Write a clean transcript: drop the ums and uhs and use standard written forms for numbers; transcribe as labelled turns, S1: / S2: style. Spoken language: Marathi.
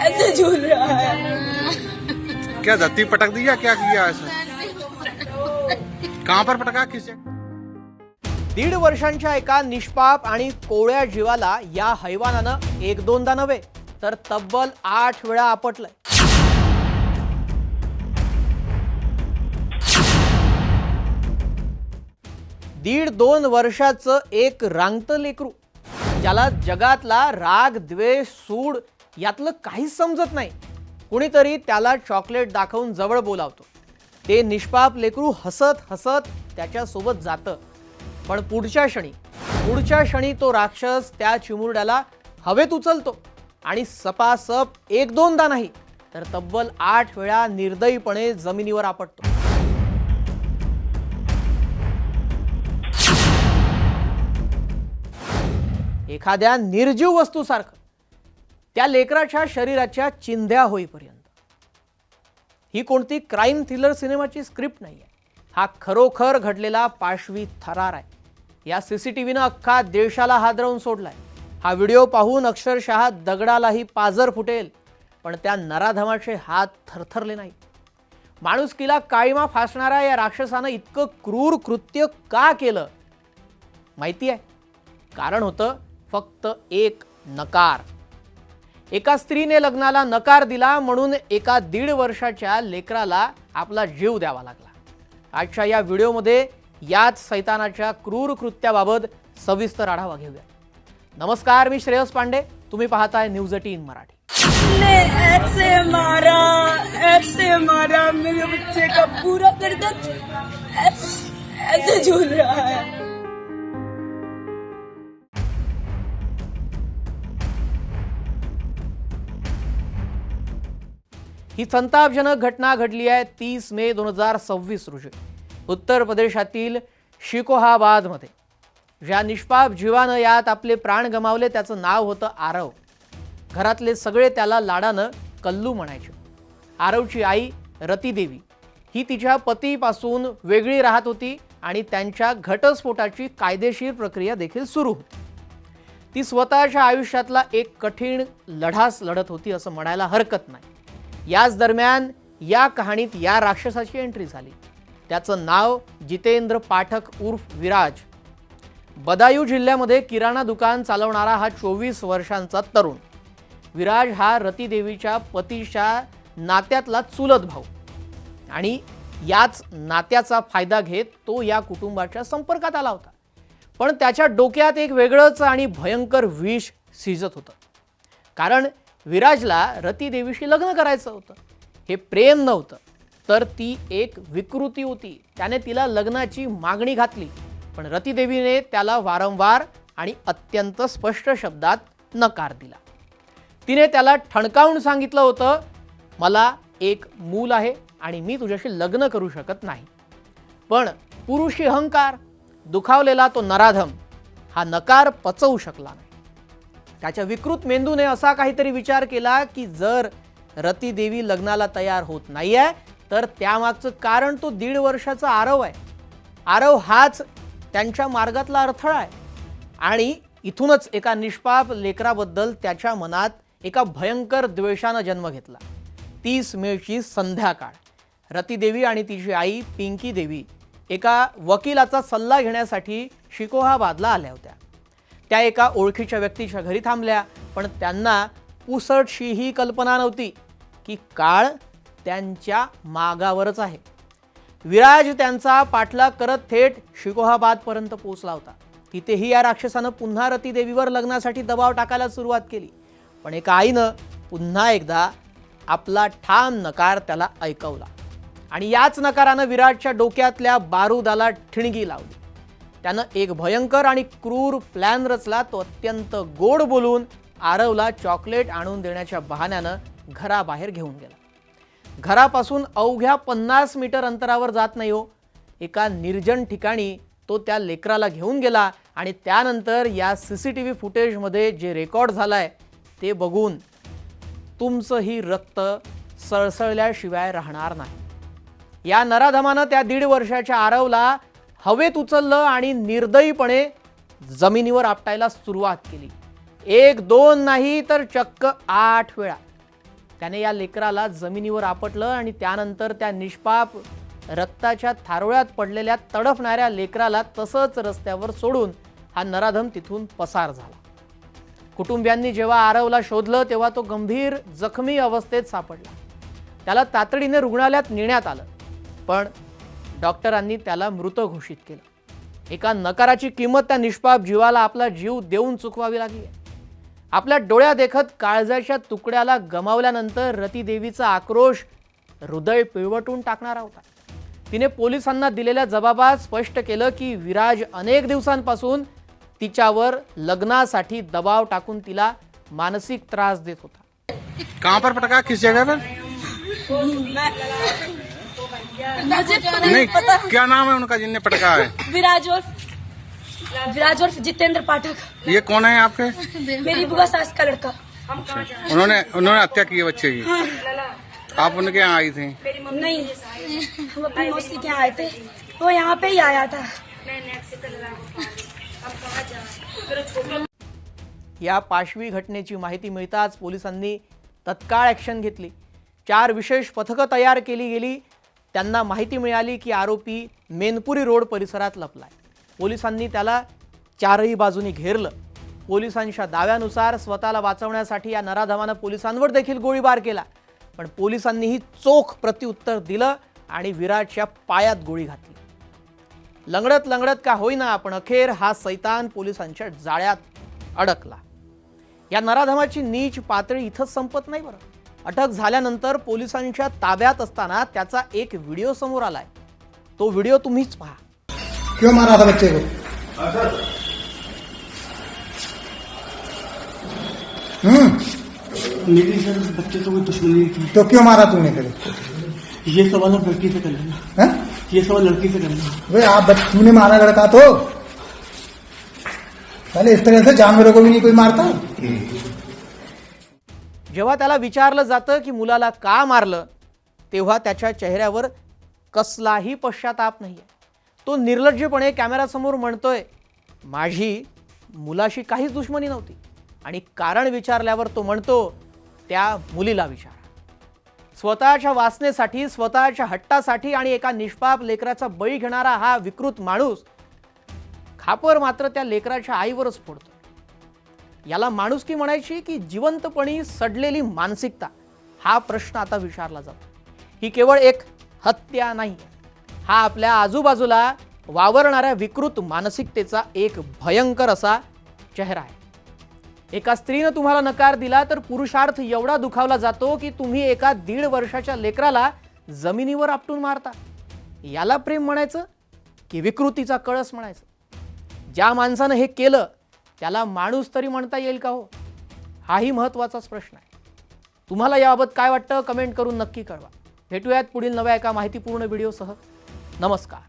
S1: ऐसे झूल रहा है।
S2: क्या धरती पटक दी या क्या किया ऐसा? कहाँ पर पटका, किसे?
S3: 1.5 वर्षांच्या एका निष्पाप आणि कोवळ्या जीवाला या हैवानानं एक दोनदा नव्हे तर तब्बल 8 वेळा आपटलंय. दीड 2 वर्षाचं एक रांगतं लेकरू ज्याला जगातला राग द्वेष सूड यातलं काहीच समजत नाही. कुणीतरी त्याला चॉकलेट दाखवून जवळ बोलावतो. ते निष्पाप लेकरू हसत हसत त्याच्यासोबत जातं. पण पुढच्या क्षणी तो राक्षस त्या चिमुरड्याला हवेत उचलतो आणि सपासप एक दोनदा नाही तर तब्बल 8 वेळा निर्दयीपणे जमिनीवर आपटतो. एखाद्या निर्जीव वस्तूसारखं त्या लेकराच्या शरीराच्या चिंध्या होईपर्यंत. ही कोणती क्राईम थ्रिलर सिनेमाची स्क्रिप्ट नाहीये. हा खरोखर घडलेला पाशवी थरार आहे. या सीसीटीव्हीनं अख्खा देशाला हादरवून सोडलाय. हा व्हिडिओ पाहून अक्षरशः दगडालाही पाजर फुटेल, पण त्या नराधमाचे हात थरथरले नाही. माणुसकीला काळीमा फासणाऱ्या या राक्षसानं इतकं क्रूर कृत्य का केलं माहिती आहे? कारण होतं फक्त एक नकार. एका स्त्रीने लग्नाला नकार दिला म्हणून एका 1.5 वर्षाच्या लेकराला आपला जीव द्यावा लागला. आजच्या या व्हिडिओमध्ये याच सैतानाच्या क्रूर कृत्याबाबत सविस्तर आढावा घेऊया. नमस्कार, मी श्रेयस पांडे. तुम्ही पाहताय न्यूज 18 मराठी.
S1: ऐसे मारा मेरे बच्चे का पूरा गर्दन ऐसे झूल रहा है।
S3: ही संतापजनक घटना घडली आहे 30 मे 2026 रोजी उत्तर प्रदेशातील शिकोहाबादमध्ये. ज्या निष्पाप जीवानं यात आपले प्राण गमावले त्याचं नाव होतं आरव. घरातले सगळे त्याला लाडानं कल्लू म्हणायचे. आरवची आई रतीदेवी ही तिच्या पतीपासून वेगळी राहत होती आणि त्यांच्या घटस्फोटाची कायदेशीर प्रक्रिया देखील सुरू होती. ती स्वतःच्या आयुष्यातला एक कठीण लढाच लढत होती असं म्हणायला हरकत नाही. याच दरम्यान या कहाणीत या राक्षसाची एंट्री झाली. त्याचं नाव जितेंद्र पाठक उर्फ विराज. बदायूं जिल्ह्यामध्ये किराणा दुकान चालवणारा हा 24 वर्षांचा तरुण. विराज हा रतीदेवीच्या पतीच्या नात्यातला चुलत भाऊ आणि याच नात्याचा फायदा घेत तो या कुटुंबाच्या संपर्कात आला होता. पण त्याच्या डोक्यात एक वेगळंच आणि भयंकर विष शिजत होतं. कारण विराजला रतीदेवीशी लग्न करायचं होतं. हे प्रेम नव्हतं तर ती एक विकृती होती. त्याने तिला लग्नाची मागणी घातली, पण रतीदेवीने त्याला वारंवार आणि अत्यंत स्पष्ट शब्दात नकार दिला. तिने त्याला ठणकावून सांगितलं होतं, मला एक मूल आहे आणि मी तुझ्याशी लग्न करू शकत नाही. पण पुरुषी अहंकार दुखावलेला तो नराधम हा नकार पचवू शकला नाही. त्याच्या विकृत मेंदूने असा काहीतरी विचार केला की जर रतीदेवी लग्नाला तयार होत नाहीये तर त्यामागचं कारण तो 1.5 वर्षाचा आरव आहे. आरव हाच त्यांच्या मार्गातला अडथळा आहे आणि इथूनच एका निष्पाप लेकराबद्दल त्याच्या मनात एका भयंकर द्वेषानं जन्म घेतला. 30 मेची संध्याकाळ रतीदेवी आणि तिची आई पिंकी देवी एका वकिलाचा सल्ला घेण्यासाठी शिकोहाबादला आल्या होत्या. त्या एका ओळखीच्या व्यक्तीच्या घरी थांबल्या, पण त्यांना पुसटशी ही कल्पना नव्हती की काळ त्यांच्या मागावरच आहे. विराज त्यांचा पाठलाग करत थेट शिकोहाबादपर्यंत पोहोचला होता. तिथेही या राक्षसानं पुन्हा रतीदेवीवर लग्नासाठी दबाव टाकायला सुरुवात केली. पण एका आईनं पुन्हा एकदा आपला ठाम नकार त्याला ऐकवला आणि याच नकारानं विराजच्या डोक्यातल्या बारूदाला ठिणगी लावली. त्यानं एक भयंकर आणि क्रूर प्लॅन रचला. तो अत्यंत गोड बोलून आरवला चॉकलेट आणून देण्याच्या बहाण्यानं घराबाहेर घेऊन गेला. घरापासून अवघ्या 50 मीटर अंतरावर जात नाही हो, एका निर्जन ठिकाणी तो त्या लेकराला घेऊन गेला आणि त्यानंतर या सीसीटीव्ही फुटेजमध्ये जे रेकॉर्ड झालंय ते बघून तुमचंही रक्त सळसळल्याशिवाय राहणार नाही. या नराधमानं त्या 1.5 वर्षाच्या आरवला हवेत उचललं आणि निर्दयीपणे जमिनीवर आपटायला सुरुवात केली. 1 2 नाही तर चक्क 8 वेळा. त्याने या लेकराला जमिनीवर आपटलं आणि त्यानंतर त्या निष्पाप रक्ताच्या थारोळ्यात पडलेल्या तडफणाऱ्या लेकराला तसंच रस्त्यावर सोडून हा नराधम तिथून पसार झाला. कुटुंबियांनी जेव्हा आरवला शोधलं तेव्हा तो गंभीर जखमी अवस्थेत सापडला. त्याला तातडीने रुग्णालयात नेण्यात आलं, पण डॉक्टरांनी त्याला मृत घोषित केलं. एका नकाराची किंमत त्या निष्पाप जीवाला आपला जीव देऊन चुकवावी लागली. आपल्या डोळ्या देखत काळजाच्या तुकड्याला गमावल्यानंतर रतीदेवीचा आक्रोश हृदय पिळवटून टाकणारा होता. तिने पोलिसांना दिलेल्या जबाबात स्पष्ट केलं की विराज अनेक दिवसांपासून तिच्यावर लग्नासाठी दबाव टाकून तिला मानसिक त्रास देत होता.
S2: कहाँ पर पटका, किस जगह पर?
S1: मुझे
S2: नहीं,
S1: नहीं पता।
S2: क्या नाम है उनका जिनने पटका है?
S1: विराज और जितेंद्र पाठक।
S2: ये कौन है आपके?
S1: मेरी बुआ सास का लड़का।
S2: उन्होंने हत्या की है बच्चे की। आप उनके यहाँ आई थी?
S1: नहीं, हम अपनी मौसी के यहाँ आए थे, वो यहाँ पे ही आया था।
S3: या पाशवी घटनेची माहिती मिळताच पोलिसांनी तत्काळ ॲक्शन घेतली. 4 विशेष पथकं तयार केली गेली. त्यांना माहिती मिळाली की आरोपी मेनपुरी रोड परिसरात लपलाय. पोलिसांनी त्याला 4ही बाजूनी घेरलं. पोलिसांच्या दाव्यानुसार स्वतःला वाचवण्यासाठी या नराधमानं पोलिसांवर देखील गोळीबार केला, पण पोलिसांनीही चोख प्रत्युत्तर दिलं आणि विराजच्या पायात गोळी घातली. लंगडत लंगडत का होईना पण अखेर हा सैतान पोलिसांच्या जाळ्यात अडकला. या नराधमाची नीच पातळी इथंच संपत नाही बरं. अटक झाल्यानंतर पोलिसांच्या ताब्यात असताना त्याचा एक व्हिडिओ समोर आलाय. तो व्हिडिओ तुम्हीच पहा.
S4: क्यों मारा था बच्चे को?
S5: मेरी सर बच्चे तो कोई दुश्मनी नहीं थी.
S4: तो क्यों मारा तूने फिर?
S5: ये सवाल आप लड़की से कर लेना.
S4: हैं?
S5: ये सवाल लड़की से करना.
S4: वे आप तूने मारा लड़का तो पहले इस तरह से जानवरों को भी नहीं कोई मारता.
S3: जेव्हा त्याला विचारलं जातं की मुलाला का मारलं, तेव्हा त्याच्या चेहऱ्यावर कसलाही पश्चाताप नाहीये. तो निर्लज्जपणे कॅमेरासमोर म्हणतोय, माझी मुलाशी काहीच दुश्मनी नव्हती. आणि कारण विचारल्यावर तो म्हणतो, त्या मुलीला विचारा. स्वतःच्या वासनेसाठी, स्वतःच्या हट्टासाठी आणि एका निष्पाप लेकराचा बळी घेणारा हा विकृत माणूस खापर मात्र त्या लेकराच्या आईवरच फोडतो. याला माणुसकी म्हणायची की जिवंतपणी सडलेली मानसिकता, हा प्रश्न आता विचारला जातो. ही केवळ एक हत्या नाही, हा आपल्या आजूबाजूला वावरणाऱ्या विकृत मानसिकतेचा एक भयंकर असा चेहरा आहे. एका स्त्रीनं तुम्हाला नकार दिला तर पुरुषार्थ एवढा दुखावला जातो की तुम्ही एका 1.5 वर्षाच्या लेकराला जमिनीवर आपटून मारता. याला प्रेम म्हणायचं की विकृतीचा कळस म्हणायचं? ज्या माणसानं हे केलं त्याला माणूस तरी म्हणता येईल का हो? हाही महत्त्वाचाच प्रश्न आहे. तुम्हाला याबाबत काय वाटतं कमेंट करून नक्की कळवा. भेटूयात पुढील नव्या एका माहितीपूर्ण व्हिडिओसह. नमस्कार.